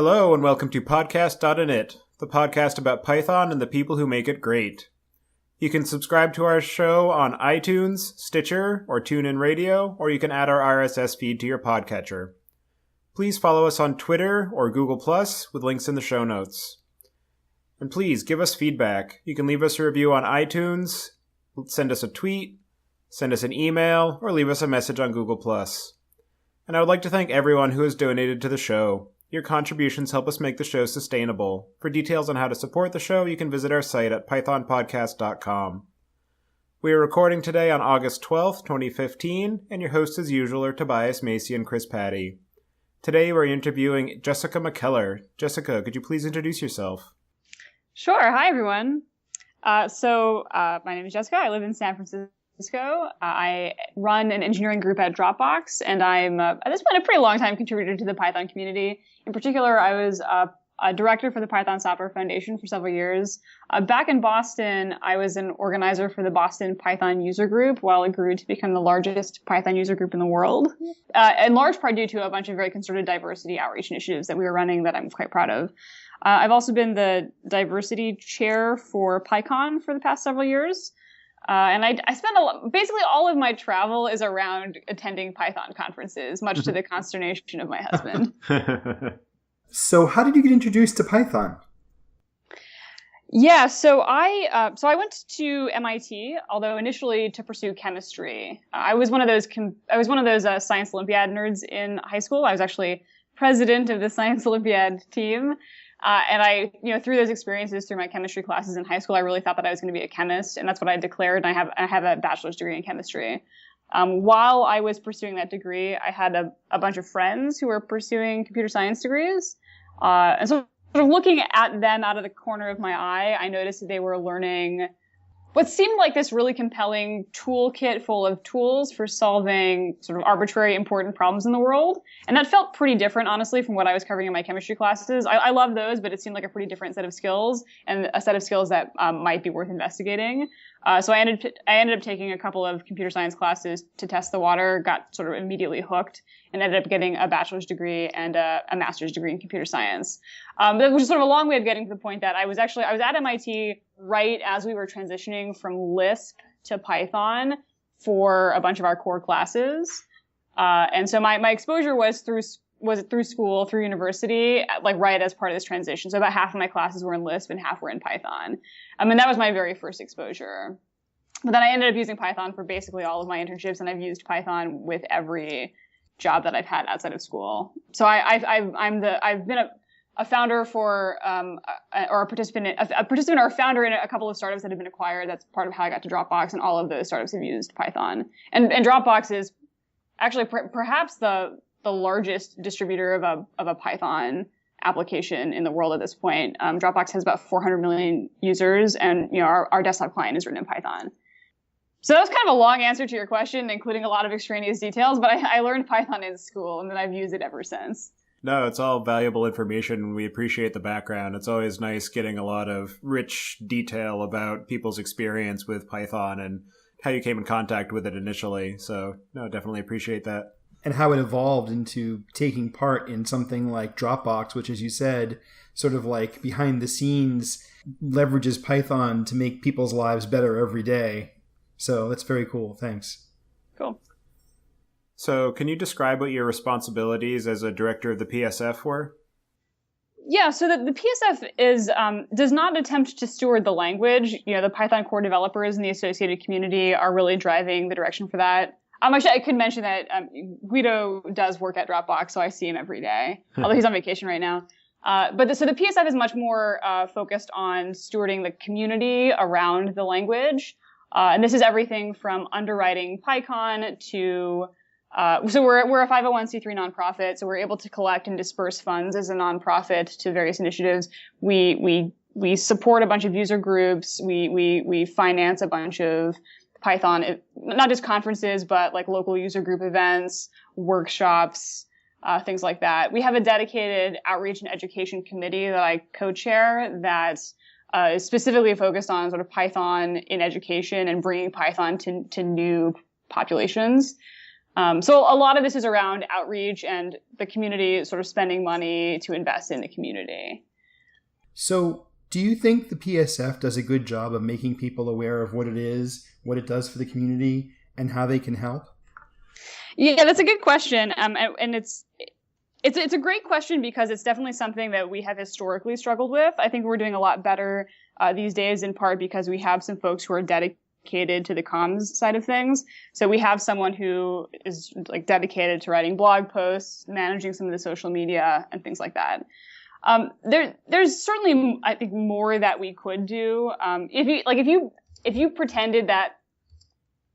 Hello and welcome to podcast.init, the podcast about Python and the people who make it great. You can subscribe to our show on iTunes, Stitcher, or TuneIn Radio, or you can add our RSS feed to your podcatcher. Please follow us on Twitter or Google+, with links in the show notes. And please give us feedback. You can leave us a review on iTunes, send us a tweet, send us an email, or leave us a message on Google+. And I would like to thank everyone who has donated to the show. Your contributions help us make the show sustainable. For details on how to support the show, you can visit our site at pythonpodcast.com. We are recording today on August 12th, 2015, and your hosts as usual are Tobias Macy and Chris Patty. Today we're interviewing Jessica McKellar. Jessica, could you please introduce yourself? Sure. Hi, everyone. My name is Jessica. I live in San Francisco. I run an engineering group at Dropbox, and I'm, at this point, a pretty long-time contributor to the Python community. In particular, I was a director for the Python Software Foundation for several years. Back in Boston, I was an organizer for the Boston Python user group while it grew to become the largest Python user group in the world, in large part due to a bunch of very concerted diversity outreach initiatives that we were running that I'm quite proud of. I've also been the diversity chair for PyCon for the past several years. And I spend basically all of my travel is around attending Python conferences, much to the consternation of my husband. So how did you get introduced to Python? Yeah, so I went to MIT, although initially to pursue chemistry. I was one of those Science Olympiad nerds in high school. I was actually president of the Science Olympiad team. And I, through those experiences, through my chemistry classes in high school, I really thought that I was going to be a chemist, and that's what I declared. And I have a bachelor's degree in chemistry. While I was pursuing that degree, I had a bunch of friends who were pursuing computer science degrees. And so sort of looking at them out of the corner of my eye, I noticed that they were learning what seemed like this really compelling toolkit full of tools for solving sort of arbitrary important problems in the world. And that felt pretty different, honestly, from what I was covering in my chemistry classes. I love those, but it seemed like a pretty different set of skills and a set of skills that might be worth investigating. So I ended up taking a couple of computer science classes to test the water, got sort of immediately hooked, and ended up getting a bachelor's degree and a master's degree in computer science. That was sort of a long way of getting to the point that I was at MIT right as we were transitioning from Lisp to Python for a bunch of our core classes. And so my exposure was through school, through university, like right as part of this transition. So about half of my classes were in Lisp and half were in Python. That was my very first exposure. But then I ended up using Python for basically all of my internships, and I've used Python with every job that I've had outside of school. So I've been a founder for or a participant or a founder in a couple of startups that have been acquired. That's part of how I got to Dropbox, and all of those startups have used Python. And Dropbox is actually perhaps the largest distributor of a Python application in the world at this point. Dropbox has about 400 million users, and our desktop client is written in Python. So that was kind of a long answer to your question, including a lot of extraneous details, but I learned Python in school, and then I've used it ever since. No, it's all valuable information. We appreciate the background. It's always nice getting a lot of rich detail about people's experience with Python and how you came in contact with it initially. So, no, definitely appreciate that. And how it evolved into taking part in something like Dropbox, which, as you said, sort of like behind the scenes leverages Python to make people's lives better every day. So that's very cool. Thanks. Cool. So can you describe what your responsibilities as a director of the PSF were? Yeah, so the PSF does not attempt to steward the language. The Python core developers and the associated community are really driving the direction for that. Actually, I could mention that Guido does work at Dropbox, so I see him every day, although he's on vacation right now. So the PSF is much more focused on stewarding the community around the language. And this is everything from underwriting PyCon to so we're a 501c3 nonprofit, so we're able to collect and disperse funds as a nonprofit to various initiatives. We support a bunch of user groups. We finance a bunch of Python, not just conferences, but like local user group events, workshops, things like that. We have a dedicated outreach and education committee that I co-chair that is specifically focused on sort of Python in education and bringing Python to new populations. So a lot of this is around outreach and the community sort of spending money to invest in the community. So do you think the PSF does a good job of making people aware of what it is, what it does for the community, and how they can help? Yeah, that's a good question. And it's a great question because it's definitely something that we have historically struggled with. I think we're doing a lot better these days, in part because we have some folks who are dedicated to the comms side of things. So we have someone who is like dedicated to writing blog posts, managing some of the social media and things like that. There's certainly, I think, more that we could do. If you pretended that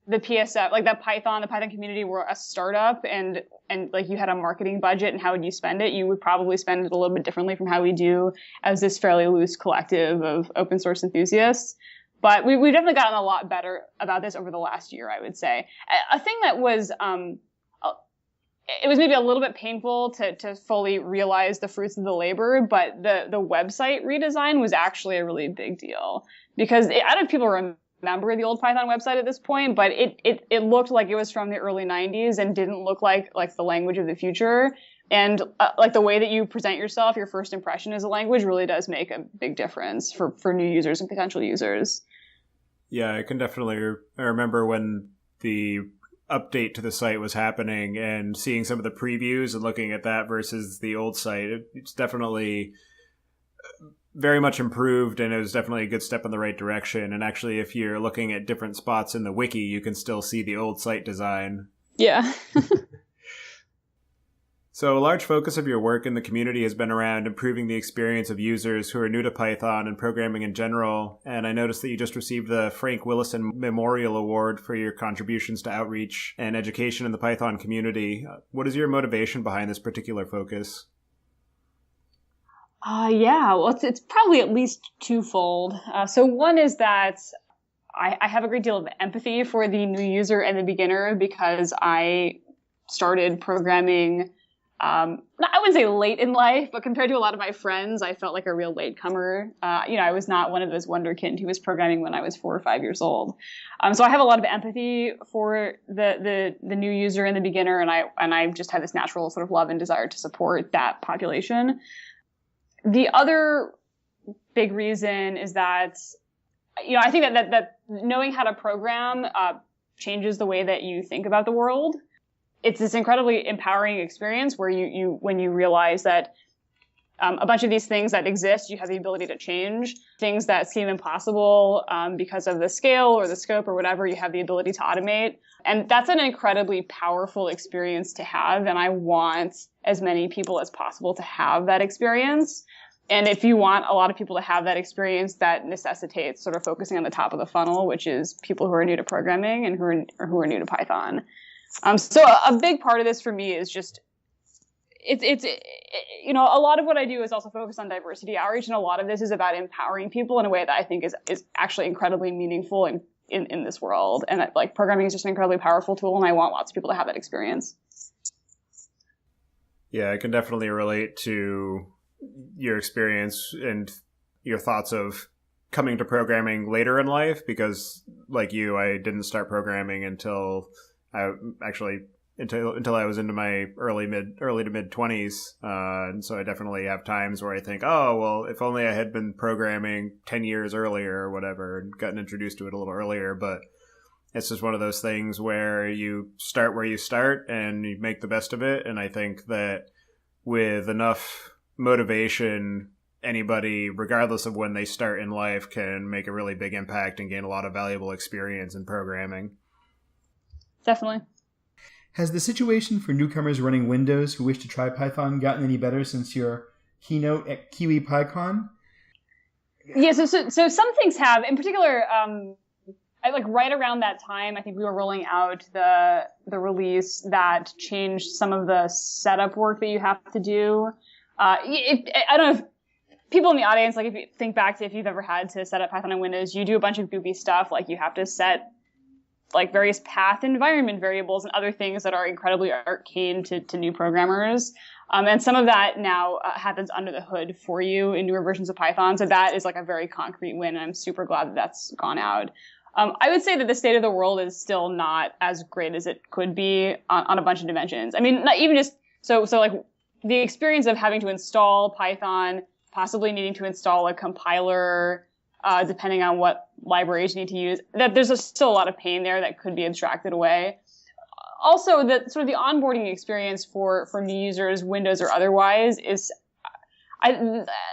the PSF, like that the Python community were a startup and like you had a marketing budget and how would you spend it, you would probably spend it a little bit differently from how we do as this fairly loose collective of open source enthusiasts. But we've definitely gotten a lot better about this over the last year, I would say. A thing that was, it was maybe a little bit painful to fully realize the fruits of the labor, but the website redesign was actually a really big deal because I don't know if people remember the old Python website at this point, but it looked like it was from the early 90s and didn't look like the language of the future. And like the way that you present yourself, your first impression as a language really does make a big difference for new users and potential users. Yeah, I can definitely remember when the update to the site was happening and seeing some of the previews and looking at that versus the old site. It's definitely very much improved, and it was definitely a good step in the right direction. And actually, if you're looking at different spots in the wiki, you can still see the old site design. Yeah. So a large focus of your work in the community has been around improving the experience of users who are new to Python and programming in general. And I noticed that you just received the Frank Willison Memorial Award for your contributions to outreach and education in the Python community. What is your motivation behind this particular focus? Well, it's probably at least twofold. So one is that I have a great deal of empathy for the new user and the beginner because I started programming I wouldn't say late in life, but compared to a lot of my friends, I felt like a real latecomer. I was not one of those wonderkind who was programming when I was 4 or 5 years old. So I have a lot of empathy for the new user and the beginner, and I just have this natural sort of love and desire to support that population. The other big reason is that, I think that knowing how to program changes the way that you think about the world. It's this incredibly empowering experience where when you realize that a bunch of these things that exist, you have the ability to change. Things that seem impossible because of the scale or the scope or whatever, you have the ability to automate. And that's an incredibly powerful experience to have. And I want as many people as possible to have that experience. And if you want a lot of people to have that experience, that necessitates sort of focusing on the top of the funnel, which is people who are new to programming and who are new to Python. So a big part of this for me is just, a lot of what I do is also focused on diversity outreach, and a lot of this is about empowering people in a way that I think is actually incredibly meaningful in this world. And like programming is just an incredibly powerful tool, and I want lots of people to have that experience. Yeah, I can definitely relate to your experience and your thoughts of coming to programming later in life, because like you, I didn't start programming until I was into my early to mid 20s. And so I definitely have times where I think, oh, well, if only I had been programming 10 years earlier or whatever and gotten introduced to it a little earlier. But it's just one of those things where you start where you start and you make the best of it. And I think that with enough motivation, anybody, regardless of when they start in life, can make a really big impact and gain a lot of valuable experience in programming. Definitely. Has the situation for newcomers running Windows who wish to try Python gotten any better since your keynote at Kiwi PyCon? Yeah, so some things have. In particular, right around that time, I think we were rolling out the release that changed some of the setup work that you have to do. I don't know if people in the audience, like if you think back to if you've ever had to set up Python on Windows, you do a bunch of goofy stuff, like you have to set like various path environment variables and other things that are incredibly arcane to new programmers. And some of that now happens under the hood for you in newer versions of Python. So that is like a very concrete win. And I'm super glad that that's gone out. I would say that the state of the world is still not as great as it could be on a bunch of dimensions. I mean, not even just so like the experience of having to install Python, possibly needing to install a compiler, depending on what libraries you need to use. That there's still a lot of pain there that could be abstracted away. Also, the sort of the onboarding experience for new users, Windows or otherwise, is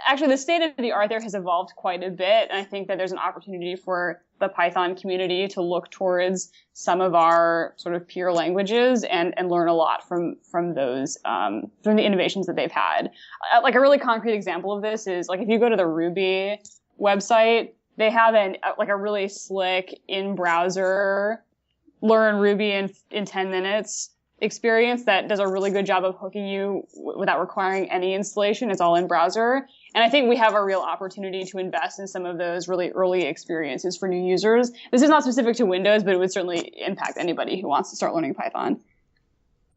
actually the state of the art there has evolved quite a bit, and I think that there's an opportunity for the Python community to look towards some of our sort of peer languages and learn a lot from those from the innovations that they've had. Like a really concrete example of this is like if you go to the Ruby website, they have a really slick in-browser learn Ruby in 10 minutes experience that does a really good job of hooking you without requiring any installation. It's all in browser. And I think we have a real opportunity to invest in some of those really early experiences for new users. This is not specific to Windows, but it would certainly impact anybody who wants to start learning Python.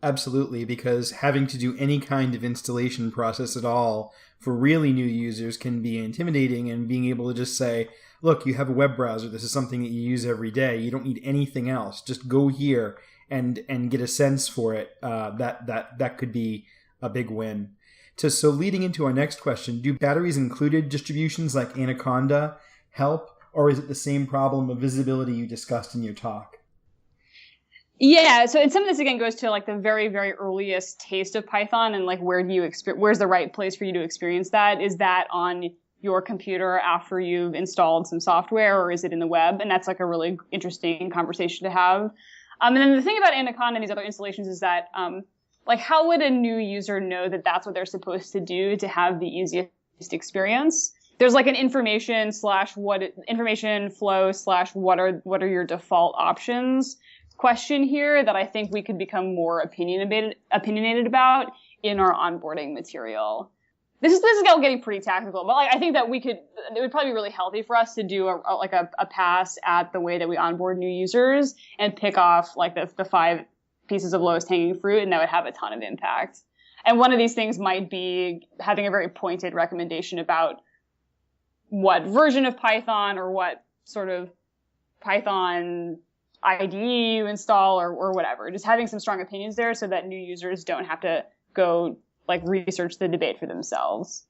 Absolutely, because having to do any kind of installation process at all for really new users can be intimidating, and being able to just say, look, you have a web browser. This is something that you use every day. You don't need anything else. Just go here and get a sense for it. That could be a big win. So leading into our next question, do batteries included distributions like Anaconda help, or is it the same problem of visibility you discussed in your talk? Yeah, so and some of this again goes to like the very, very earliest taste of Python, and like where's the right place for you to experience that? Is that on your computer after you've installed some software, or is it in the web? And that's like a really interesting conversation to have. And then the thing about Anaconda and these other installations is that like how would a new user know that that's what they're supposed to do to have the easiest experience? There's like an information flow / what are your default options question here that I think we could become more opinionated about in our onboarding material. This is all getting pretty technical, but like I think that it would probably be really healthy for us to do a pass at the way that we onboard new users and pick off like the 5 pieces of lowest hanging fruit, and that would have a ton of impact. And one of these things might be having a very pointed recommendation about what version of Python or what sort of Python IDE you install or whatever. Just having some strong opinions there so that new users don't have to go like research the debate for themselves.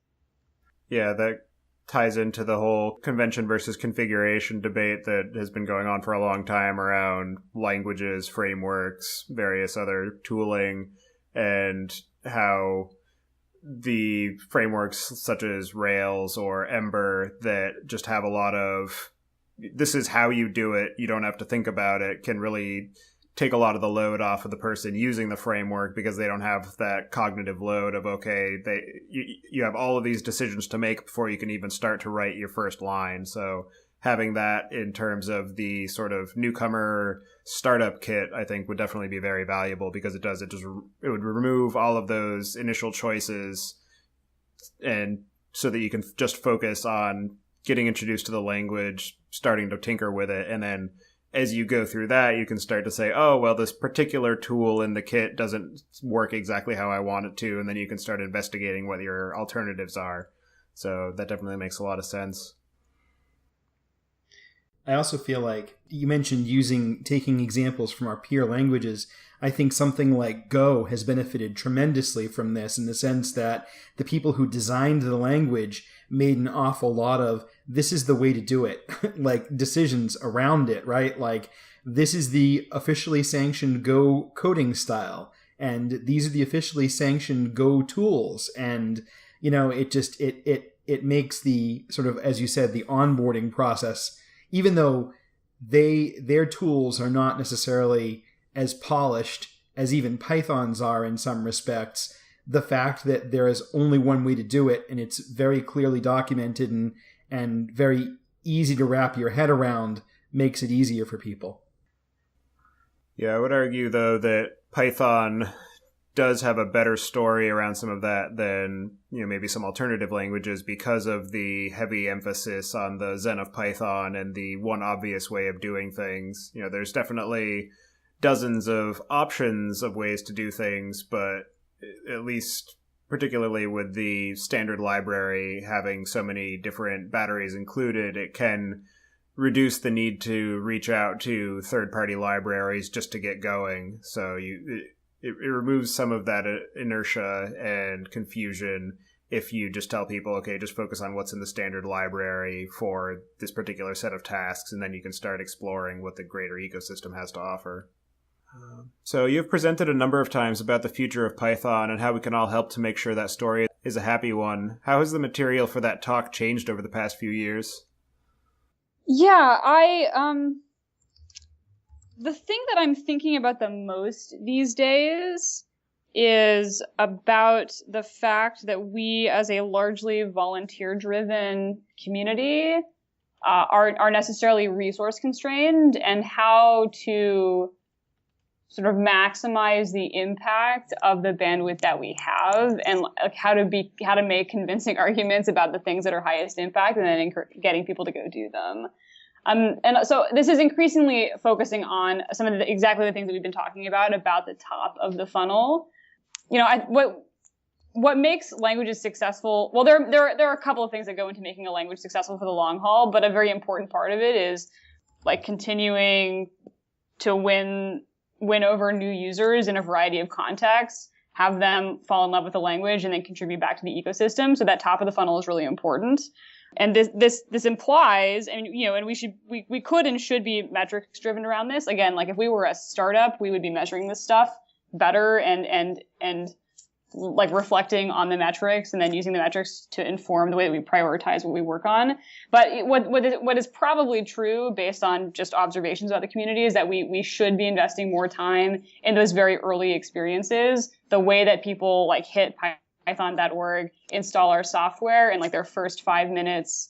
Yeah, that ties into the whole convention versus configuration debate that has been going on for a long time around languages, frameworks, various other tooling, and how the frameworks such as Rails or Ember that just have a lot of this is how you do it, you don't have to think about it, can really take a lot of the load off of the person using the framework because they don't have that cognitive load of, okay, you have all of these decisions to make before you can even start to write your first line. So having that in terms of the sort of newcomer startup kit, I think would definitely be very valuable because it would remove all of those initial choices, and so that you can just focus on getting introduced to the language, starting to tinker with it, and then as you go through that, you can start to say, oh, well, this particular tool in the kit doesn't work exactly how I want it to, and then you can start investigating what your alternatives are. So that definitely makes a lot of sense. I also feel like you mentioned taking examples from our peer languages. I think something like Go has benefited tremendously from this, in the sense that the people who designed the language made an awful lot of this is the way to do it, like decisions around it, right? Like this is the officially sanctioned Go coding style, and these are the officially sanctioned Go tools. And, you know, it makes the sort of, as you said, the onboarding process, even though their tools are not necessarily as polished as even Python's are in some respects, the fact that there is only one way to do it, and it's very clearly documented and very easy to wrap your head around, makes it easier for people. Yeah, I would argue, though, that Python does have a better story around some of that than, you know, maybe some alternative languages, because of the heavy emphasis on the Zen of Python and the one obvious way of doing things. You know, there's definitely dozens of options of ways to do things, but at least particularly with the standard library having so many different batteries included, it can reduce the need to reach out to third-party libraries just to get going. So it removes some of that inertia and confusion if you just tell people, okay, just focus on what's in the standard library for this particular set of tasks, and then you can start exploring what the greater ecosystem has to offer. So you've presented a number of times about the future of Python and how we can all help to make sure that story is a happy one. How has the material for that talk changed over the past few years? Yeah, the thing that I'm thinking about the most these days is about the fact that we, as a largely volunteer-driven community, are necessarily resource constrained, and how to sort of maximize the impact of the bandwidth that we have, and like how to make convincing arguments about the things that are highest impact, and then getting people to go do them. And so this is increasingly focusing on some of exactly the things that we've been talking about the top of the funnel. You know, what makes languages successful? Well, there are a couple of things that go into making a language successful for the long haul, but a very important part of it is like continuing to win over new users in a variety of contexts, have them fall in love with the language, and then contribute back to the ecosystem. So that top of the funnel is really important. And this implies, and you know, and we could and should be metrics driven around this. Again, like if we were a startup, we would be measuring this stuff better and like reflecting on the metrics and then using the metrics to inform the way that we prioritize what we work on. But what is probably true based on just observations about the community is that we should be investing more time in those very early experiences, the way that people like hit python.org, install our software, and like their first 5 minutes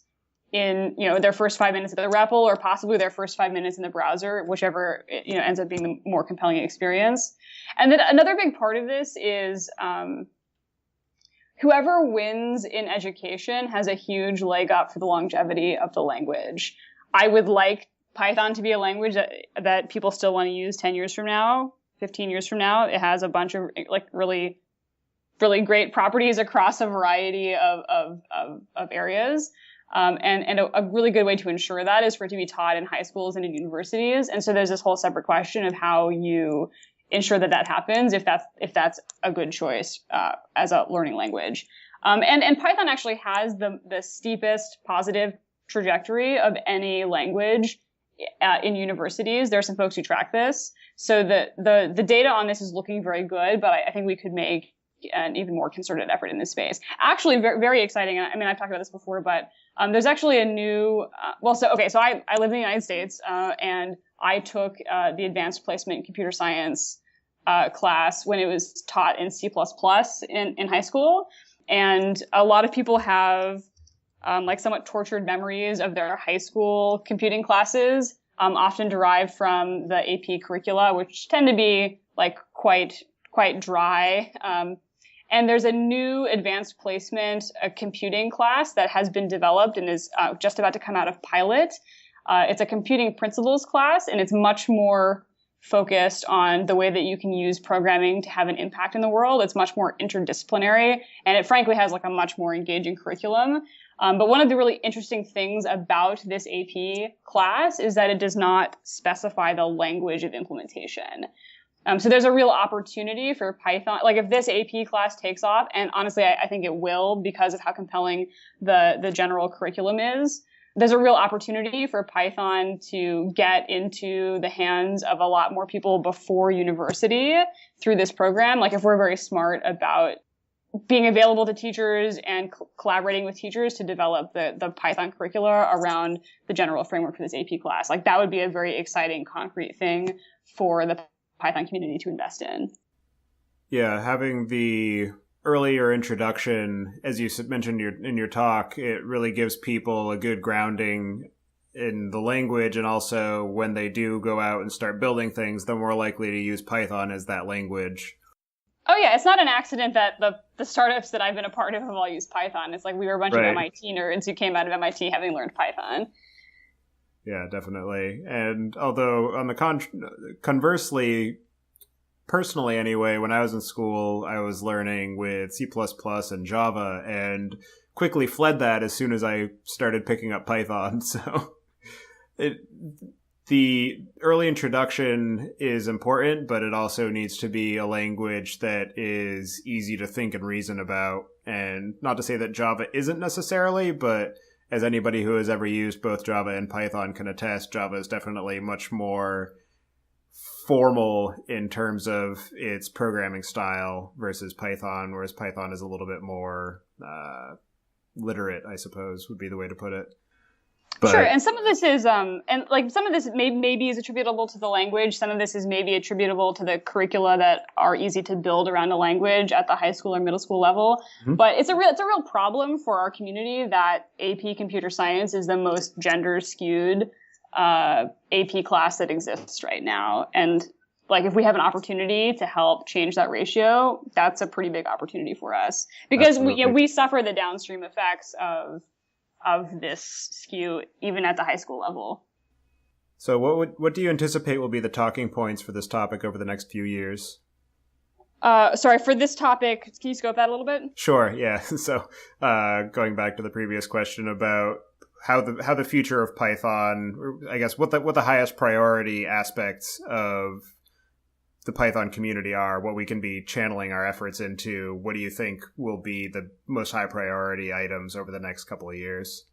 in, you know, their first 5 minutes at the REPL, or possibly their first 5 minutes in the browser, whichever, you know, ends up being the more compelling experience. And then another big part of this is whoever wins in education has a huge leg up for the longevity of the language. I would like Python to be a language that people still want to use 10 years from now, 15 years from now. It has a bunch of like really great properties across a variety of areas. And a really good way to ensure that is for it to be taught in high schools and in universities. And so there's this whole separate question of how you ensure that happens, if that's a good choice as a learning language. And Python actually has the steepest positive trajectory of any language in universities. There are some folks who track this. So the data on this is looking very good, but I think we could make an even more concerted effort in this space. Actually, very, very exciting. I mean, I've talked about this before, but there's actually a new, so I live in the United States, and I took the advanced placement in computer science class when it was taught in C++ in high school. And a lot of people have like somewhat tortured memories of their high school computing classes, often derived from the AP curricula, which tend to be like quite dry. And there's a new advanced placement computing class that has been developed and is just about to come out of pilot. It's a computing principles class, and it's much more focused on the way that you can use programming to have an impact in the world. It's much more interdisciplinary, and it frankly has like a much more engaging curriculum. But one of the really interesting things about this AP class is that it does not specify the language of implementation. So there's a real opportunity for Python. Like if this AP class takes off, and honestly, I think it will because of how compelling the general curriculum is, there's a real opportunity for Python to get into the hands of a lot more people before university through this program. Like if we're very smart about being available to teachers and collaborating with teachers to develop the Python curricula around the general framework for this AP class. Like that would be a very exciting, concrete thing for the Python community to invest in. Yeah, having the earlier introduction, as you mentioned in your talk, it really gives people a good grounding in the language, and also when they do go out and start building things, they're more likely to use Python as that language. Oh yeah, it's not an accident that the startups that I've been a part of have all used Python. It's like we were a bunch of MIT nerds who came out of MIT having learned Python. Yeah, definitely. And although on the conversely, personally anyway, when I was in school, I was learning with C++ and Java, and quickly fled that as soon as I started picking up Python. So The early introduction is important, but it also needs to be a language that is easy to think and reason about. And not to say that Java isn't necessarily, but as anybody who has ever used both Java and Python can attest, Java is definitely much more formal in terms of its programming style versus Python, whereas Python is a little bit more literate, I suppose, would be the way to put it. But, sure, and some of this is, some of this maybe is attributable to the language. Some of this is maybe attributable to the curricula that are easy to build around a language at the high school or middle school level. Mm-hmm. But it's a real problem for our community that AP Computer Science is the most gender skewed AP class that exists right now. And like, if we have an opportunity to help change that ratio, that's a pretty big opportunity for us, because we suffer the downstream effects of this skew even at the high school level. So what do you anticipate will be the talking points for this topic over the next few years? Sorry, for this topic, can you scope that a little bit? Sure, yeah. So going back to the previous question about how the future of Python, I guess what the highest priority aspects of the Python community are, what we can be channeling our efforts into. What do you think will be the most high priority items over the next couple of years?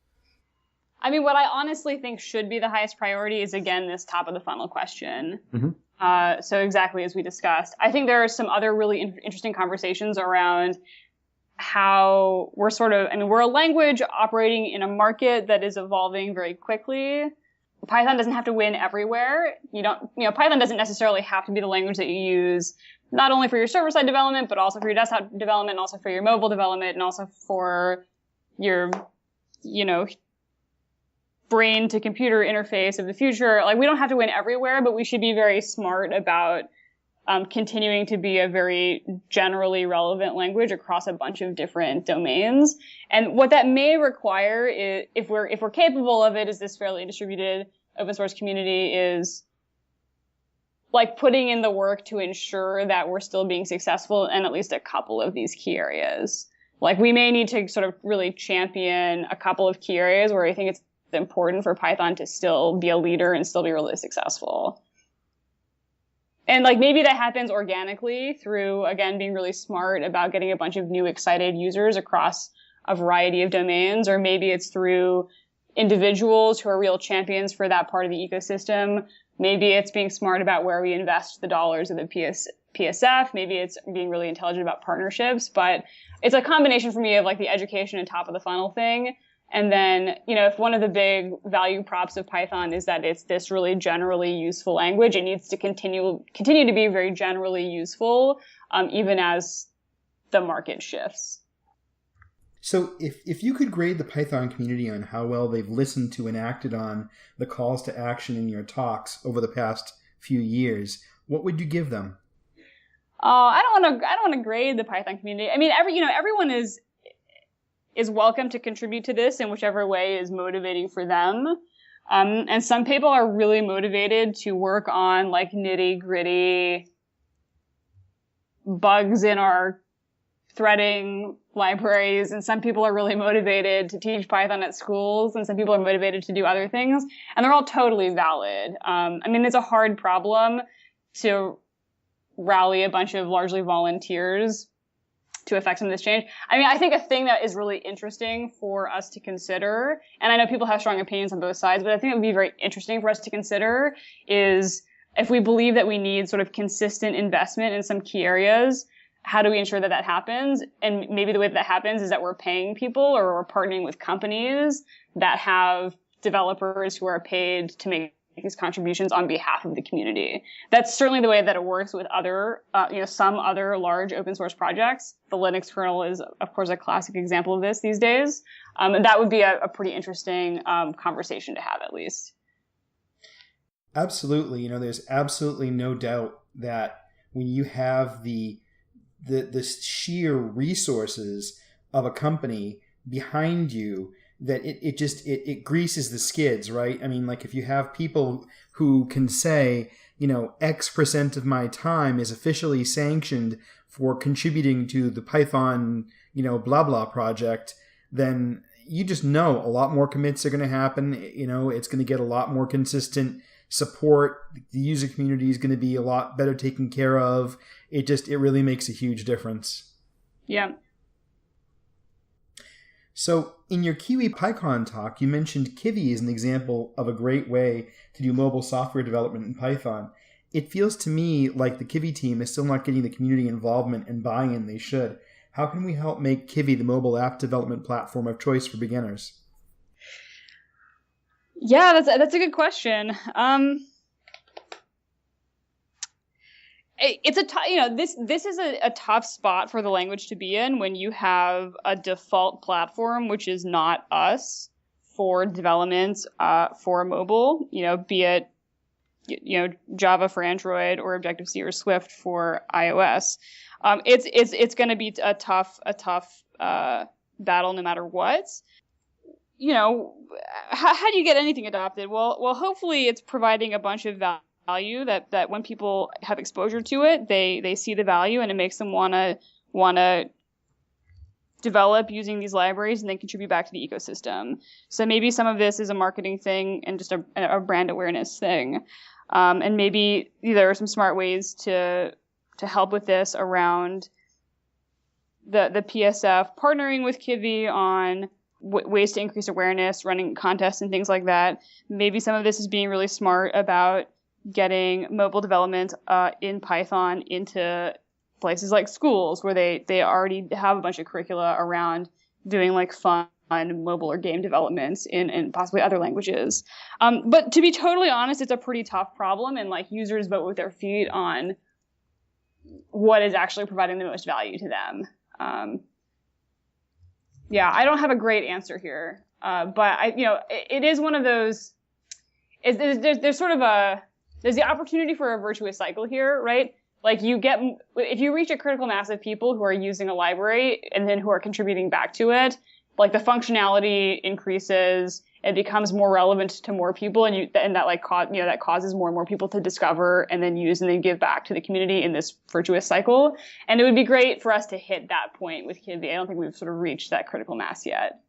I mean, what I honestly think should be the highest priority is, again, this top of the funnel question. Mm-hmm. So exactly as we discussed. I think there are some other really interesting conversations around how we're we're a language operating in a market that is evolving very quickly. Python doesn't have to win everywhere. Python doesn't necessarily have to be the language that you use, not only for your server-side development, but also for your desktop development, and also for your mobile development, and also for your, brain-to-computer interface of the future. Like, we don't have to win everywhere, but we should be very smart about continuing to be a very generally relevant language across a bunch of different domains. And what that may require is, if we're capable of it, is this fairly distributed open source community, is like putting in the work to ensure that we're still being successful in at least a couple of these key areas. Like, we may need to sort of really champion a couple of key areas where I think it's important for Python to still be a leader and still be really successful. And like, maybe that happens organically through, again, being really smart about getting a bunch of new excited users across a variety of domains, or maybe it's through individuals who are real champions for that part of the ecosystem. Maybe it's being smart about where we invest the dollars of the PSF. Maybe it's being really intelligent about partnerships, but it's a combination for me of like the education and top of the funnel thing. And then, if one of the big value props of Python is that it's this really generally useful language, it needs to continue to be very generally useful, even as the market shifts. So if you could grade the Python community on how well they've listened to and acted on the calls to action in your talks over the past few years, what would you give them? I don't want to grade the Python community. I mean, everyone is welcome to contribute to this in whichever way is motivating for them. And some people are really motivated to work on like nitty gritty bugs in our threading libraries. And some people are really motivated to teach Python at schools. And some people are motivated to do other things. And they're all totally valid. It's a hard problem to rally a bunch of largely volunteers to affect some of this change. I think a thing that is really interesting for us to consider, and I know people have strong opinions on both sides, but I think it would be very interesting for us to consider is, if we believe that we need sort of consistent investment in some key areas, how do we ensure that that happens? And maybe the way that happens is that we're paying people, or we're partnering with companies that have developers who are paid to make these contributions on behalf of the community. That's certainly the way that it works with other, some other large open source projects. The Linux kernel is, of course, a classic example of this these days. And that would be a pretty interesting conversation to have, at least. Absolutely. There's absolutely no doubt that when you have the sheer resources of a company behind you, that it greases the skids, right? Like, if you have people who can say, X% of my time is officially sanctioned for contributing to the Python, blah, blah project, then, you just know a lot more commits are going to happen. It's going to get a lot more consistent support. The user community is going to be a lot better taken care of. It really makes a huge difference. Yeah. So in your Kiwi PyCon talk, you mentioned Kibby as an example of a great way to do mobile software development in Python. It feels to me like the Kibby team is still not getting the community involvement and buy-in they should. How can we help make Kibby the mobile app development platform of choice for beginners? Yeah, that's a good question. It's this is a tough spot for the language to be in when you have a default platform which is not us for development for mobile, be it Java for Android or Objective-C or Swift for iOS. It's going to be a tough battle no matter what. How do you get anything adopted? Well, hopefully it's providing a bunch of value that when people have exposure to it, they see the value and it makes them want to develop using these libraries and then contribute back to the ecosystem. So maybe some of this is a marketing thing and just a brand awareness thing. And maybe there are some smart ways to help with this around the PSF partnering with Kibby on ways to increase awareness, running contests and things like that. Maybe some of this is being really smart about getting mobile development in Python into places like schools where they already have a bunch of curricula around doing like fun mobile or game developments in possibly other languages. But to be totally honest, it's a pretty tough problem, and like users vote with their feet on what is actually providing the most value to them. I don't have a great answer here, but it is one of those. There's sort of there's the opportunity for a virtuous cycle here, right? Like if you reach a critical mass of people who are using a library and then who are contributing back to it, like the functionality increases, it becomes more relevant to more people, and that causes more and more people to discover and then use and then give back to the community in this virtuous cycle. And it would be great for us to hit that point with Kibby. I don't think we've sort of reached that critical mass yet.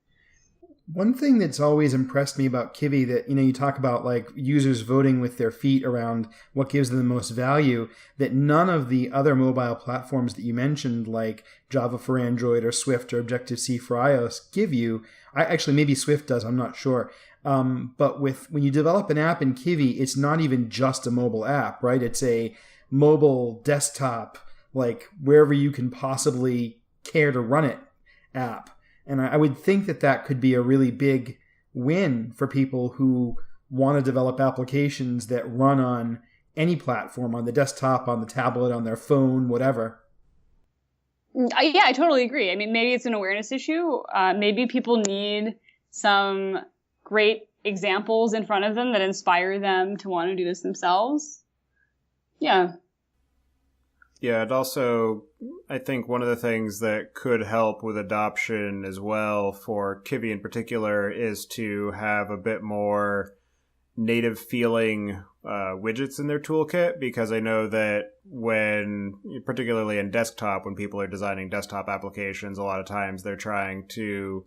One thing that's always impressed me about Kibby that, you talk about like users voting with their feet around what gives them the most value, that none of the other mobile platforms that you mentioned, like Java for Android or Swift or Objective-C for iOS, give you. Maybe Swift does, I'm not sure. But when you develop an app in Kibby, it's not even just a mobile app, right? It's a mobile desktop, like wherever you can possibly care to run it app. And I would think that could be a really big win for people who want to develop applications that run on any platform, on the desktop, on the tablet, on their phone, whatever. I totally agree. I mean, maybe it's an awareness issue. Maybe people need some great examples in front of them that inspire them to want to do this themselves. Yeah. Yeah, and also, I think one of the things that could help with adoption as well for Kibby in particular is to have a bit more native feeling widgets in their toolkit, because I know that particularly in desktop, when people are designing desktop applications, a lot of times they're trying to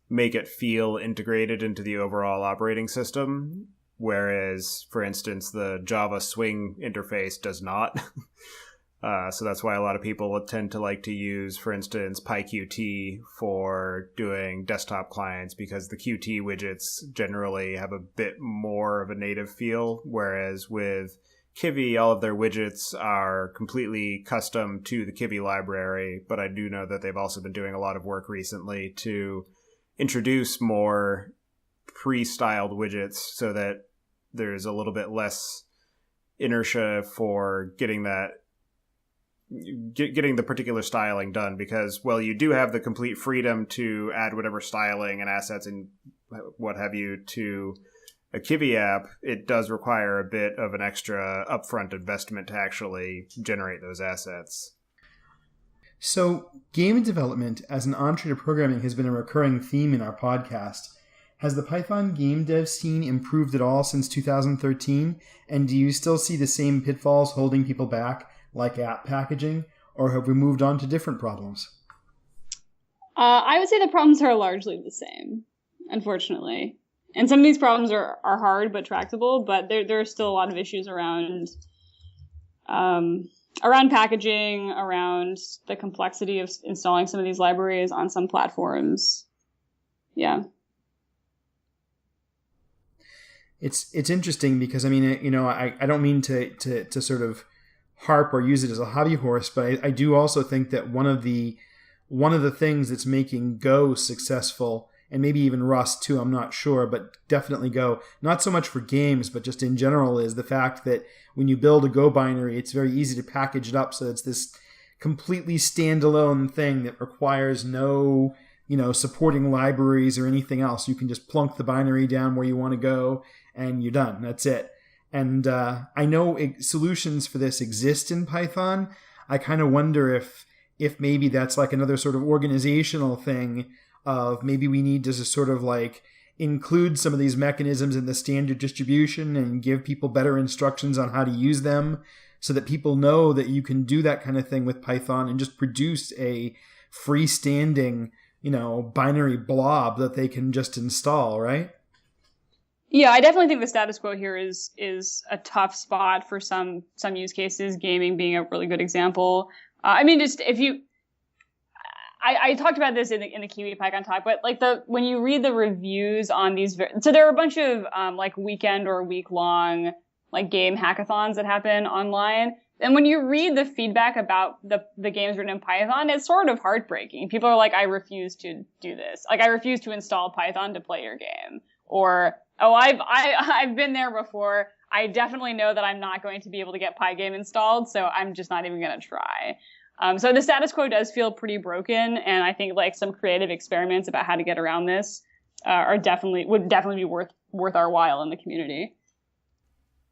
make it feel integrated into the overall operating system, whereas, for instance, the Java Swing interface does not. So that's why a lot of people tend to like to use, for instance, PyQt for doing desktop clients, because the Qt widgets generally have a bit more of a native feel, whereas with Kibby, all of their widgets are completely custom to the Kibby library. But I do know that they've also been doing a lot of work recently to introduce more pre-styled widgets so that there's a little bit less inertia for getting the particular styling done, because, well, you do have the complete freedom to add whatever styling and assets and what have you to a Kibby app. It does require a bit of an extra upfront investment to actually generate those assets. So game development as an entree to programming has been a recurring theme in our podcast. Has the Python game dev scene improved at all since 2013? And do you still see the same pitfalls holding people back, like app packaging, or have we moved on to different problems? I would say the problems are largely the same. unfortunately. And some of these problems are hard but tractable, but there are still a lot of issues around packaging, around the complexity of installing some of these libraries on some platforms. Yeah. It's interesting because, I mean, you know, I don't mean to sort of harp or use it as a hobby horse, but I do also think that one of the things that's making Go successful, and maybe even Rust too, I'm not sure, but definitely Go, not so much for games, but just in general, is the fact that when you build a Go binary, it's very easy to package it up so it's this completely standalone thing that requires no, you know, supporting libraries or anything else. You can just plunk the binary down where you want to go and you're done. That's it. And I know solutions for this exist in Python. I kind of wonder if maybe that's like another sort of organizational thing of maybe we need to just sort of like include some of these mechanisms in the standard distribution and give people better instructions on how to use them so that people know that you can do that kind of thing with Python and just produce a freestanding, you know, binary blob that they can just install, right? Yeah, I definitely think the status quo here is a tough spot for some use cases, gaming being a really good example. I mean, just if you, I talked about this in the Kibby PyCon talk, but like when you read the reviews on these, so there are a bunch of like weekend or week long like game hackathons that happen online. And when you read the feedback about the games written in Python, it's sort of heartbreaking. People are like, I refuse to do this. Like, I refuse to install Python to play your game. Or, oh, I've been there before. I definitely know that I'm not going to be able to get Pygame installed, so I'm just not even going to try. So the status quo does feel pretty broken, and I think like some creative experiments about how to get around this would definitely be worth our while in the community.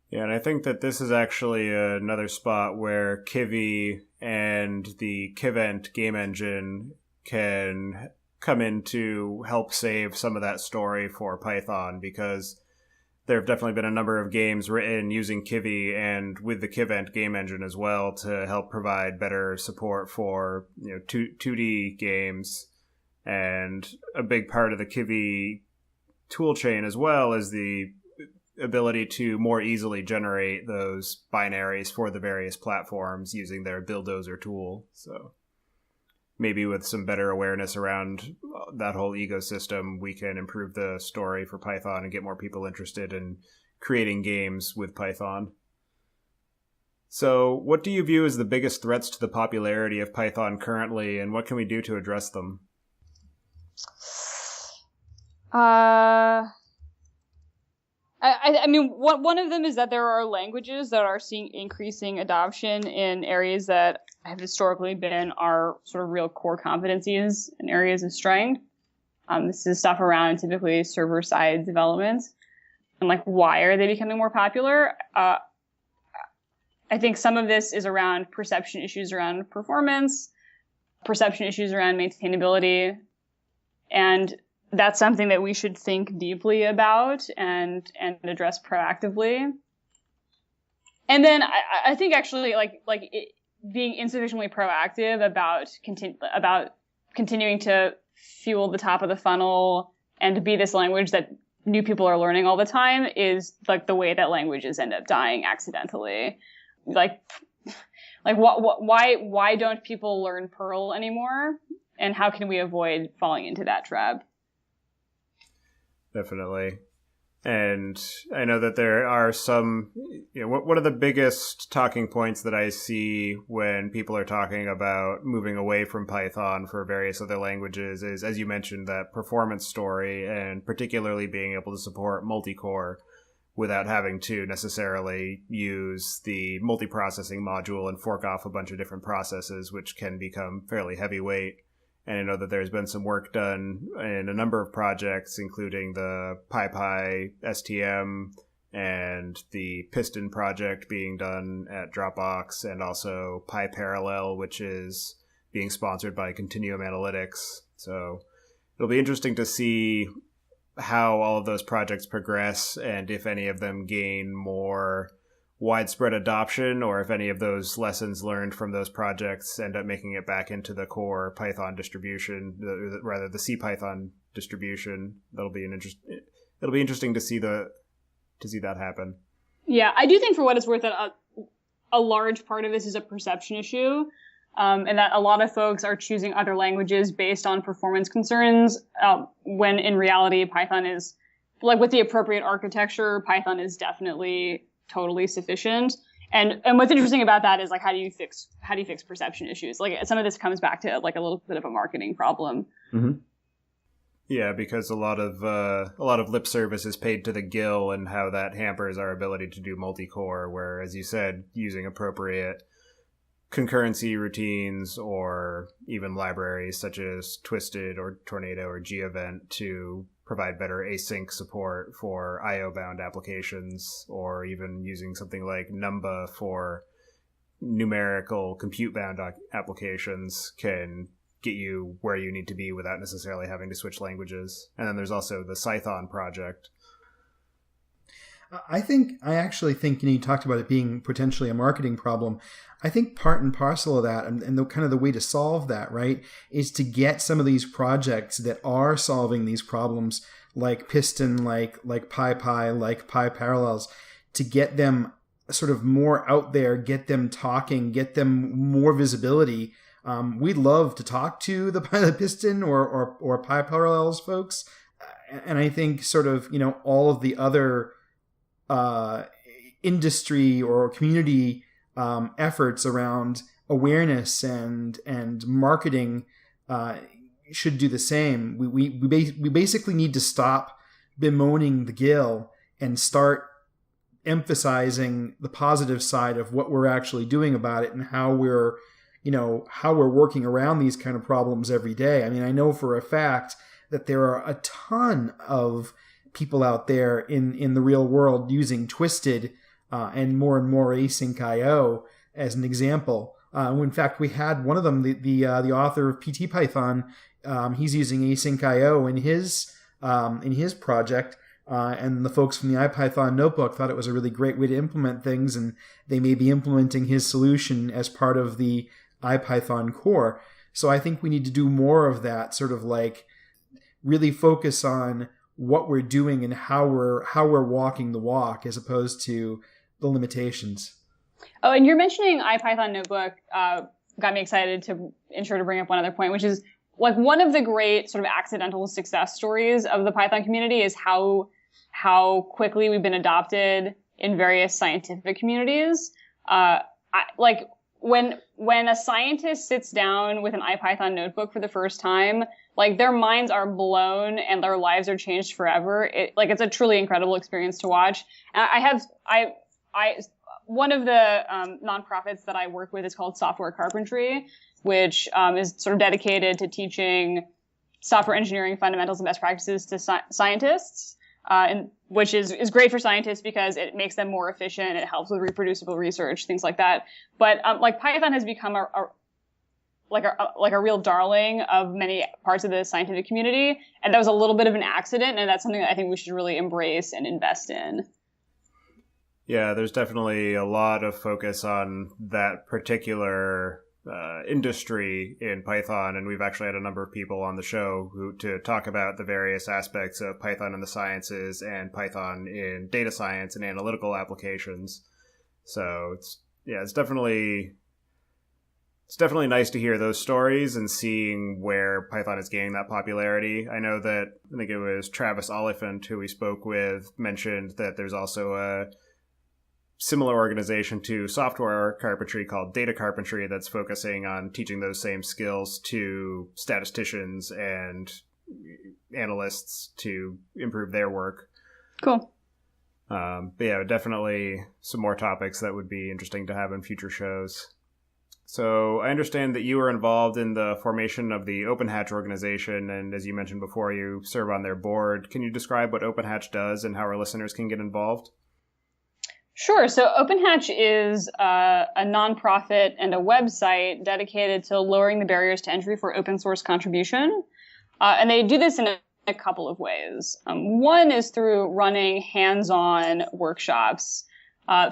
Yeah, and I think that this is actually another spot where Kibby and the Kivent game engine can come in to help save some of that story for Python, because there have definitely been a number of games written using Kibby and with the Kivent game engine as well to help provide better support for, you know, 2D games. And a big part of the Kibby toolchain as well is the ability to more easily generate those binaries for the various platforms using their Buildozer tool. So maybe with some better awareness around that whole ecosystem, we can improve the story for Python and get more people interested in creating games with Python. So what do you view as the biggest threats to the popularity of Python currently, and what can we do to address them? I mean, one of them is that there are languages that are seeing increasing adoption in areas that have historically been our sort of real core competencies and areas of strength. This is stuff around typically server-side development. And like, why are they becoming more popular? I think some of this is around perception issues around performance, perception issues around maintainability, and that's something that we should think deeply about and address proactively. And then I think actually being insufficiently proactive about continuing to fuel the top of the funnel and to be this language that new people are learning all the time is like the way that languages end up dying accidentally. Like why don't people learn Perl anymore? And how can we avoid falling into that trap? Definitely. And I know that there are some, you know, one of the biggest talking points that I see when people are talking about moving away from Python for various other languages is, as you mentioned, that performance story, and particularly being able to support multi-core without having to necessarily use the multiprocessing module and fork off a bunch of different processes, which can become fairly heavyweight. And I know that there's been some work done in a number of projects, including the PyPy STM and the Piston project being done at Dropbox, and also PyParallel, which is being sponsored by Continuum Analytics. So it'll be interesting to see how all of those projects progress and if any of them gain more widespread adoption, or if any of those lessons learned from those projects end up making it back into the core Python distribution, rather the CPython distribution. It'll be interesting to see that happen. Yeah, I do think for what it's worth that a large part of this is a perception issue, and that a lot of folks are choosing other languages based on performance concerns, when in reality Python is, like, with the appropriate architecture, Python is definitely totally sufficient. And what's interesting about that is, like, how do you fix perception issues? Like, some of this comes back to, like, a little bit of a marketing problem. Mm-hmm. Yeah, because a lot of lip service is paid to the GIL, and how that hampers our ability to do multi-core, where, as you said, using appropriate concurrency routines or even libraries such as Twisted or Tornado or G-Event to provide better async support for IO-bound applications, or even using something like Numba for numerical compute-bound applications can get you where you need to be without necessarily having to switch languages. And then there's also the Cython project. I actually think, you talked about it being potentially a marketing problem. I think part and parcel of that, and the kind of the way to solve that, right, is to get some of these projects that are solving these problems, like Piston, like PyPy, like PyParallels, to get them sort of more out there, get them talking, get them more visibility. We'd love to talk to the Piston or PyParallels folks, and I think sort of all of the other industry or community efforts around awareness and marketing should do the same. We basically need to stop bemoaning the GIL and start emphasizing the positive side of what we're actually doing about it and how we're working around these kind of problems every day. I mean, I know for a fact that there are a ton of people out there in the real world using Twisted and more async IO as an example. In fact, we had one of them, the author of PT Python. He's using async IO in his project, and the folks from the IPython notebook thought it was a really great way to implement things, and they may be implementing his solution as part of the IPython core. So I think we need to do more of that, sort of like really focus on what we're doing and how we're walking the walk, as opposed to the limitations. Oh, and you're mentioning IPython notebook got me excited to bring up one other point, which is, like, one of the great sort of accidental success stories of the Python community is how quickly we've been adopted in various scientific communities. When a scientist sits down with an IPython notebook for the first time, like, their minds are blown and their lives are changed forever. It's a truly incredible experience to watch. And one of the nonprofits that I work with is called Software Carpentry, which is sort of dedicated to teaching software engineering fundamentals and best practices to scientists, and which is great for scientists because it makes them more efficient. It helps with reproducible research, things like that. But Python has become a real darling of many parts of the scientific community, and that was a little bit of an accident, and that's something that I think we should really embrace and invest in. Yeah, there's definitely a lot of focus on that particular industry in Python, and we've actually had a number of people on the show to talk about the various aspects of Python in the sciences and Python in data science and analytical applications. So it's definitely nice to hear those stories and seeing where Python is gaining that popularity. I know that, I think it was Travis Oliphant who we spoke with, mentioned that there's also a similar organization to Software Carpentry called Data Carpentry that's focusing on teaching those same skills to statisticians and analysts to improve their work. Cool. But yeah, definitely some more topics that would be interesting to have in future shows. So I understand that you were involved in the formation of the OpenHatch organization, and as you mentioned before, you serve on their board. Can you describe what OpenHatch does and how our listeners can get involved? Sure. So OpenHatch is a nonprofit and a website dedicated to lowering the barriers to entry for open source contribution. And they do this in a couple of ways. One is through running hands-on workshops,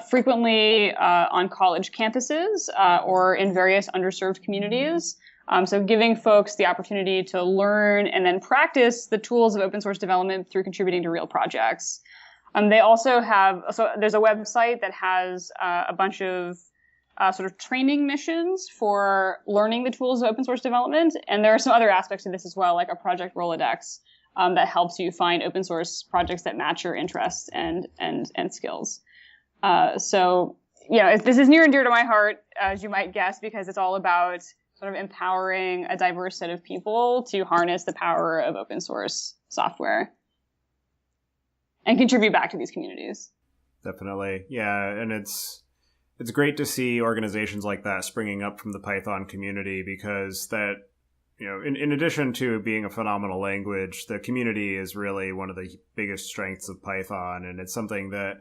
frequently on college campuses or in various underserved communities. So giving folks the opportunity to learn and then practice the tools of open source development through contributing to real projects. They also have, so there's a website that has a bunch of sort of training missions for learning the tools of open source development. And there are some other aspects to this as well, like a project Rolodex that helps you find open source projects that match your interests and skills. So, this is near and dear to my heart, as you might guess, because it's all about sort of empowering a diverse set of people to harness the power of open source software and contribute back to these communities. Definitely. Yeah. And it's great to see organizations like that springing up from the Python community, because that, in addition to being a phenomenal language, the community is really one of the biggest strengths of Python. And it's something that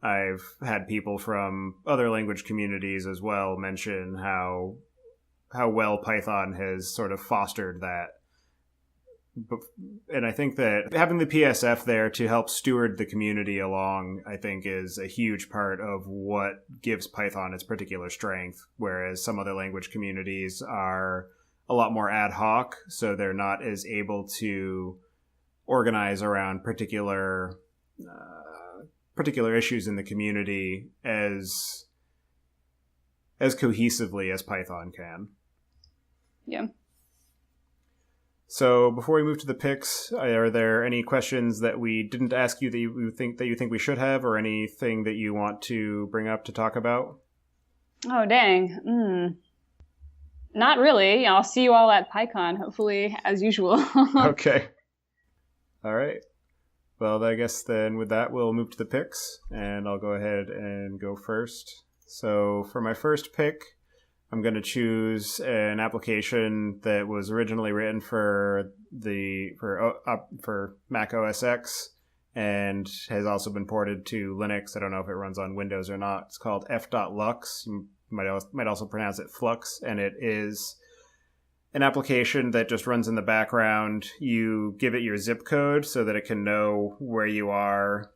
I've had people from other language communities as well mention how well Python has sort of fostered that. And I think that having the PSF there to help steward the community along, I think, is a huge part of what gives Python its particular strength, whereas some other language communities are a lot more ad hoc, so they're not as able to organize around particular issues in the community as cohesively as Python can. Yeah. So before we move to the Pics, are there any questions that we didn't ask you that you think we should have, or anything that you want to bring up to talk about? Oh, dang. Not really. I'll see you all at PyCon, hopefully, as usual. Okay. All right. Well, I guess then with that, we'll move to the Pics, and I'll go ahead and go first. So for my first pick, I'm going to choose an application that was originally written for Mac OS X and has also been ported to Linux. I don't know if it runs on Windows or not. It's called f.lux. You might also pronounce it Flux, and it is an application that just runs in the background. You give it your zip code so that it can know where you are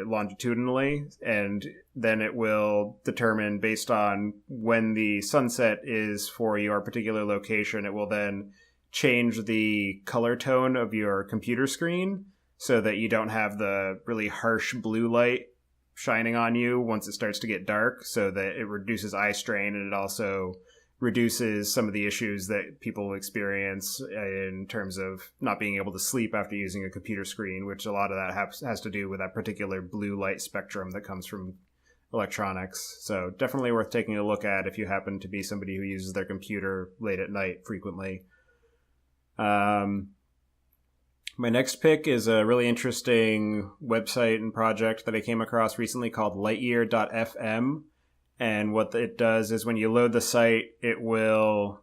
longitudinally, and then it will determine, based on when the sunset is for your particular location, it will then change the color tone of your computer screen so that you don't have the really harsh blue light shining on you once it starts to get dark, so that it reduces eye strain, and it also reduces some of the issues that people experience in terms of not being able to sleep after using a computer screen, which a lot of that has to do with that particular blue light spectrum that comes from electronics. So definitely worth taking a look at if you happen to be somebody who uses their computer late at night frequently. My next pick is a really interesting website and project that I came across recently called Lightyear.fm. And what it does is when you load the site, it will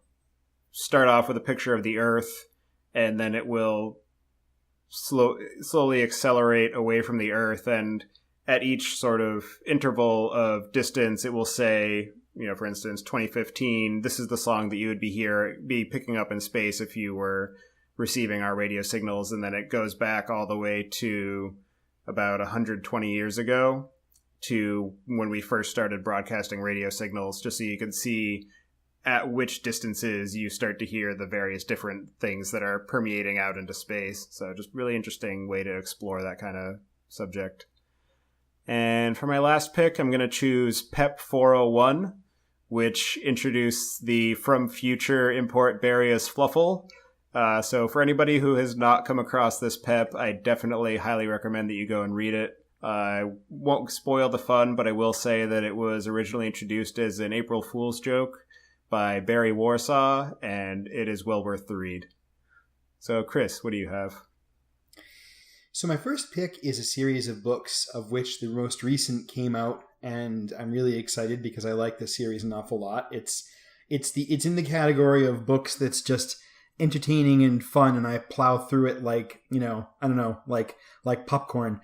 start off with a picture of the Earth, and then it will slowly accelerate away from the Earth. And at each sort of interval of distance, it will say, for instance, 2015, this is the song that you would be picking up in space if you were receiving our radio signals. And then it goes back all the way to about 120 years ago, to when we first started broadcasting radio signals, just so you can see at which distances you start to hear the various different things that are permeating out into space. So just really interesting way to explore that kind of subject. And for my last pick, I'm going to choose PEP 401, which introduced the From Future import Barius Fluffle. So for anybody who has not come across this PEP, I definitely highly recommend that you go and read it. I won't spoil the fun, but I will say that it was originally introduced as an April Fool's joke by Barry Warsaw, and it is well worth the read. So, Chris, what do you have? So my first pick is a series of books, of which the most recent came out, and I'm really excited because I like this series an awful lot. It's in the category of books that's just entertaining and fun, and I plow through it like, like popcorn.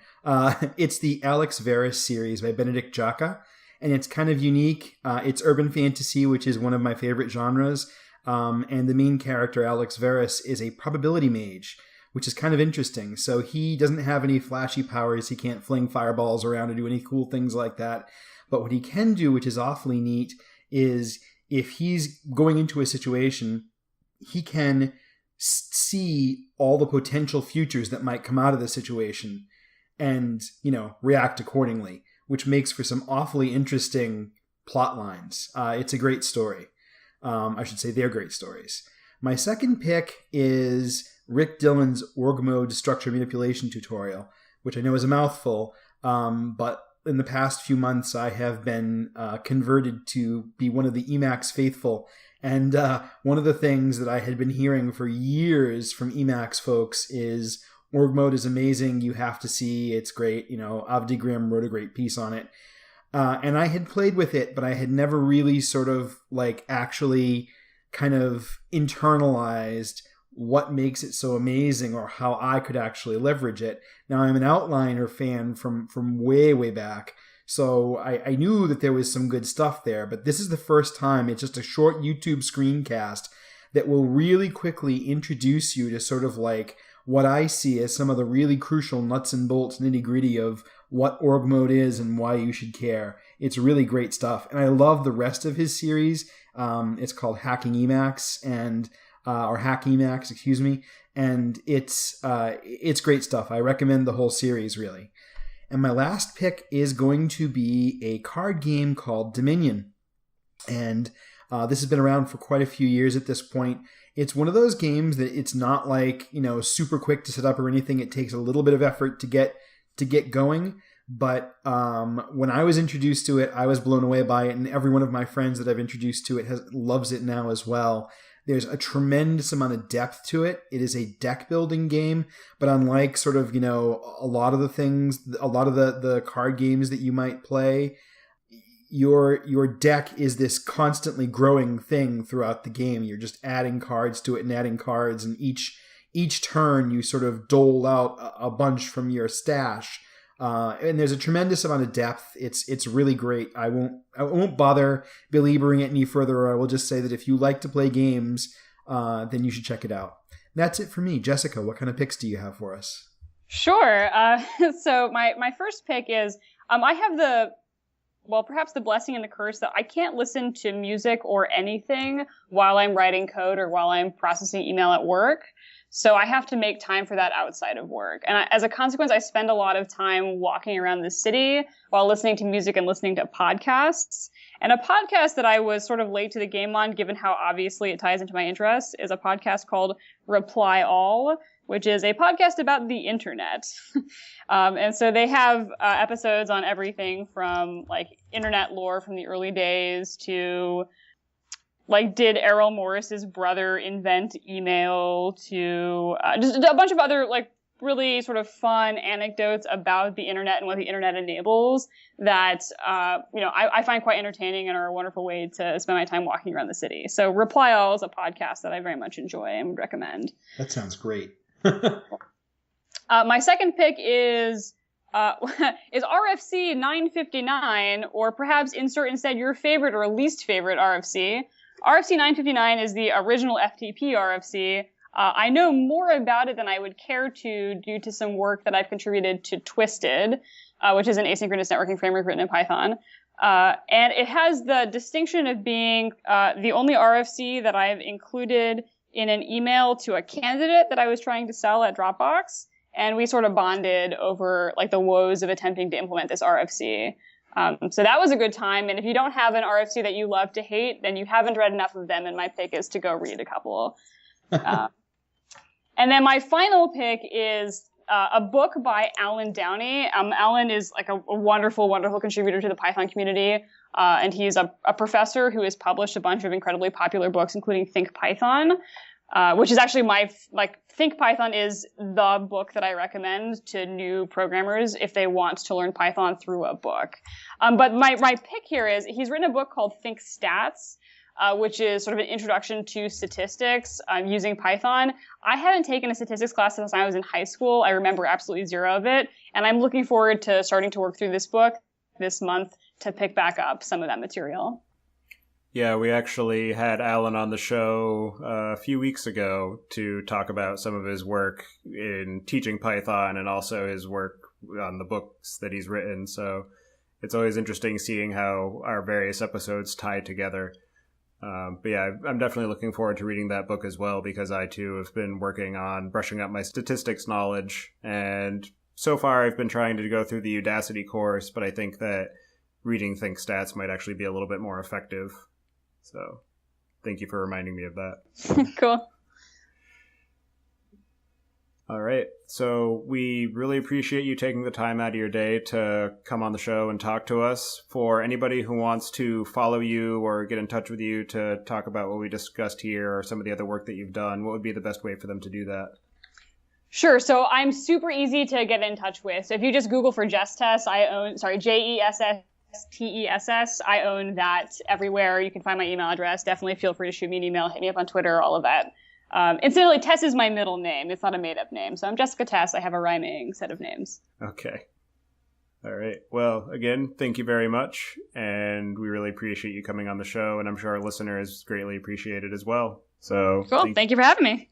It's the Alex Verus series by Benedict Jaka, and it's kind of unique. It's urban fantasy, which is one of my favorite genres, and the main character, Alex Verus, is a probability mage, which is kind of interesting. So he doesn't have any flashy powers. He can't fling fireballs around or do any cool things like that. But what he can do, which is awfully neat, is if he's going into a situation he can see all the potential futures that might come out of the situation and, react accordingly, which makes for some awfully interesting plot lines. It's a great story. I should say they're great stories. My second pick is Rick Dillon's org mode structure manipulation tutorial, which I know is a mouthful, but in the past few months I have been converted to be one of the Emacs faithful. And one of the things that I had been hearing for years from Emacs folks is org mode is amazing. You have to see, it's great. Avdi Grimm wrote a great piece on it. And I had played with it, but I had never really sort of actually kind of internalized what makes it so amazing or how I could actually leverage it. Now, I'm an Outliner fan from way, way back. So I knew that there was some good stuff there, but this is the first time. It's just a short YouTube screencast that will really quickly introduce you to sort of what I see as some of the really crucial nuts and bolts nitty gritty of what org mode is and why you should care. It's really great stuff. And I love the rest of his series. It's called Hacking Emacs or Hack Emacs, excuse me. And it's great stuff. I recommend the whole series, really. And my last pick is going to be a card game called Dominion. And this has been around for quite a few years at this point. It's one of those games that it's not super quick to set up or anything. It takes a little bit of effort to get going. But when I was introduced to it, I was blown away by it. And every one of my friends that I've introduced to it loves it now as well. There's a tremendous amount of depth to it. It is a deck building game, but unlike sort of, a lot of the things, a lot of the card games that you might play, your deck is this constantly growing thing throughout the game. You're just adding cards to it and adding cards, and each turn you sort of dole out a bunch from your stash. And there's a tremendous amount of depth. It's really great. I won't bother belaboring it any further. I will just say that if you like to play games, then you should check it out. That's it for me. Jessica, what kind of picks do you have for us? Sure. So my first pick is I have perhaps the blessing and the curse that I can't listen to music or anything while I'm writing code or while I'm processing email at work. So I have to make time for that outside of work. And as a consequence, I spend a lot of time walking around the city while listening to music and listening to podcasts. And a podcast that I was sort of late to the game on, given how obviously it ties into my interests, is a podcast called Reply All, which is a podcast about the internet. And so they have episodes on everything from internet lore from the early days to did Errol Morris's brother invent email, to just a bunch of other really sort of fun anecdotes about the internet and what the internet enables that I find quite entertaining and are a wonderful way to spend my time walking around the city. So Reply All is a podcast that I very much enjoy and would recommend. That sounds great. My second pick is RFC 959, or perhaps insert instead your favorite or least favorite RFC. RFC 959 is the original FTP RFC. I know more about it than I would care to due to some work that I've contributed to Twisted, which is an asynchronous networking framework written in Python. And it has the distinction of being the only RFC that I've included in an email to a candidate that I was trying to sell at Dropbox. And we sort of bonded over the woes of attempting to implement this RFC. So that was a good time. And if you don't have an RFC that you love to hate, then you haven't read enough of them. And my pick is to go read a couple. And then my final pick is a book by Alan Downey. Alan is a wonderful, wonderful contributor to the Python community. And he's a professor who has published a bunch of incredibly popular books, including Think Python, which is actually Think Python is the book that I recommend to new programmers if they want to learn Python through a book. But my pick here is he's written a book called Think Stats, which is sort of an introduction to statistics using Python. I haven't taken a statistics class since I was in high school. I remember absolutely zero of it. And I'm looking forward to starting to work through this book this month to pick back up some of that material. Yeah, we actually had Alan on the show a few weeks ago to talk about some of his work in teaching Python and also his work on the books that he's written. So it's always interesting seeing how our various episodes tie together. But yeah, I'm definitely looking forward to reading that book as well, because I too have been working on brushing up my statistics knowledge. And so far I've been trying to go through the Udacity course, but I think that reading Think Stats might actually be a little bit more effective. So thank you for reminding me of that. Cool. All right. So we really appreciate you taking the time out of your day to come on the show and talk to us. For anybody who wants to follow you or get in touch with you to talk about what we discussed here or some of the other work that you've done, what would be the best way for them to do that? Sure. So I'm super easy to get in touch with. So if you just Google for JessTess, JESSTESS, I own that everywhere. You can find my email address. Definitely feel free to shoot me an email, hit me up on Twitter, all of that. Incidentally, Tess is my middle name. It's not a made-up name. So I'm Jessica Tess. I have a rhyming set of names. Okay. All right. Well, again, thank you very much. And we really appreciate you coming on the show. And I'm sure our listeners greatly appreciate it as well. So cool. Thank you for having me.